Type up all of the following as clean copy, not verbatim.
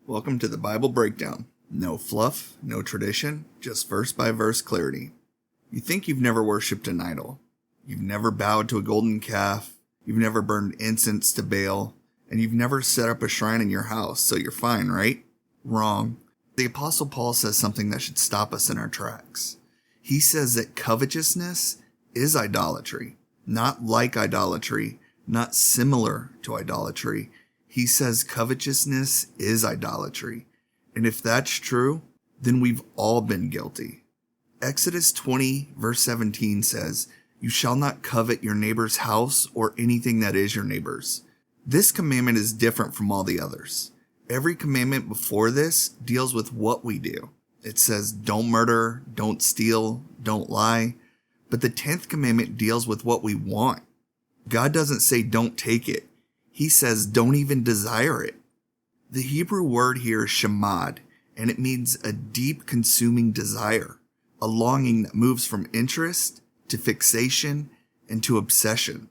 Welcome to the Bible Breakdown. No fluff, no tradition, just verse-by-verse clarity. You think you've never worshipped an idol. You've never bowed to a golden calf. You've never burned incense to Baal. And you've never set up a shrine in your house, so you're fine, right? Wrong. The Apostle Paul says something that should stop us in our tracks. He says that covetousness is idolatry. Not like idolatry, not similar to idolatry. He says covetousness is idolatry. And if that's true, then we've all been guilty. Exodus 20 verse 17 says, "You shall not covet your neighbor's house or anything that is your neighbor's." This commandment is different from all the others. Every commandment before this deals with what we do. It says don't murder, don't steal, don't lie. But the 10th commandment deals with what we want. God doesn't say don't take it. He says don't even desire it. The Hebrew word here is shamad, and it means a deep consuming desire, a longing that moves from interest to fixation and to obsession.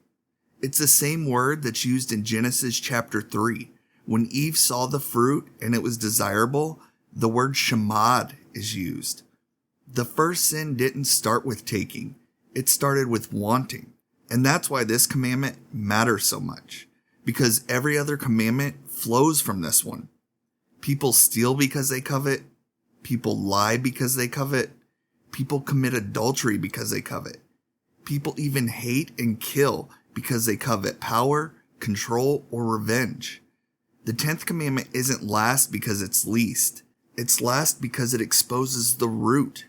It's the same word that's used in Genesis chapter 3. When Eve saw the fruit and it was desirable, the word shamad is used. The first sin didn't start with taking. It started with wanting. And that's why this commandment matters so much. Because every other commandment flows from this one. People steal because they covet. People lie because they covet. People commit adultery because they covet. People even hate and kill because they covet power, control, or revenge. The 10th commandment isn't last because it's least. It's last because it exposes the root.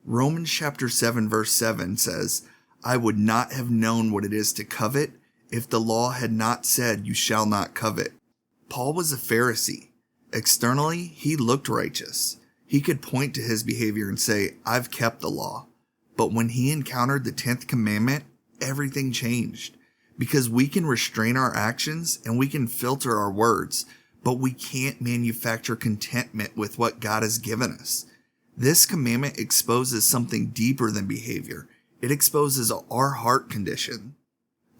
Romans chapter 7 verse 7 says, "I would not have known what it is to covet if the law had not said you shall not covet." Paul was a Pharisee. Externally, he looked righteous. He could point to his behavior and say, "I've kept the law." But when he encountered the 10th commandment, everything changed. Because we can restrain our actions and we can filter our words, but we can't manufacture contentment with what God has given us. This commandment exposes something deeper than behavior. It exposes our heart condition.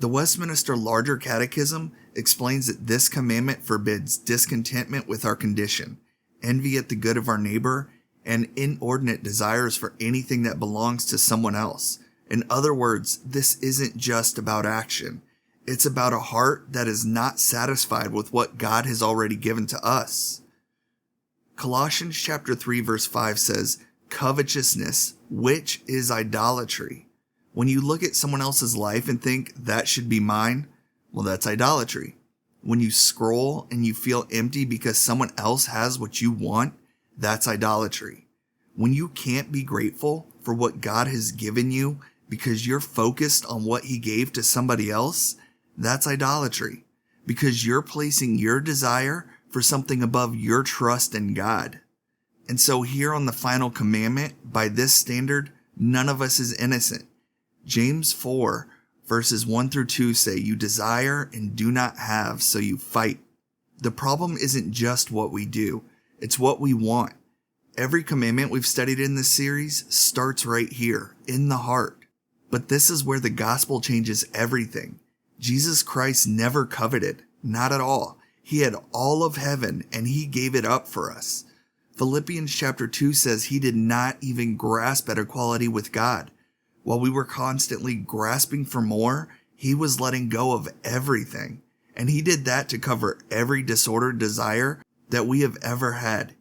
The Westminster Larger Catechism explains that this commandment forbids discontentment with our condition, envy at the good of our neighbor, and inordinate desires for anything that belongs to someone else. In other words, this isn't just about action. It's about a heart that is not satisfied with what God has already given to us. Colossians chapter 3 verse 5 says, "Covetousness, which is idolatry." When you look at someone else's life and think that should be mine, well, that's idolatry. When you scroll and you feel empty because someone else has what you want, that's idolatry. When you can't be grateful for what God has given you because you're focused on what He gave to somebody else, that's idolatry. Because you're placing your desire for something above your trust in God. And so here on the final commandment, by this standard, none of us is innocent. James 4 verses 1 through 2 say, "You desire and do not have, so you fight." The problem isn't just what we do, it's what we want. Every commandment we've studied in this series starts right here, in the heart. But this is where the gospel changes everything. Jesus Christ never coveted, not at all. He had all of heaven and He gave it up for us. Philippians chapter 2 says He did not even grasp at equality with God. While we were constantly grasping for more, He was letting go of everything. And He did that to cover every disordered desire that we have ever had.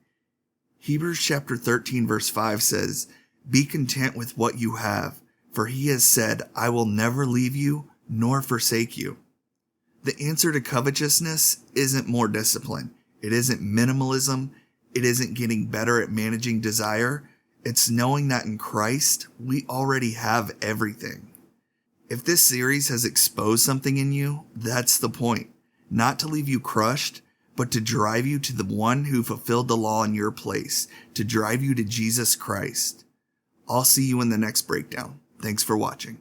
Hebrews chapter 13 verse 5 says, "Be content with what you have, for He has said, I will never leave you nor forsake you." The answer to covetousness isn't more discipline. It isn't minimalism. It isn't getting better at managing desire. It's knowing that in Christ, we already have everything. If this series has exposed something in you, that's the point. Not to leave you crushed, but to drive you to the one who fulfilled the law in your place, to drive you to Jesus Christ. I'll see you in the next breakdown. Thanks for watching.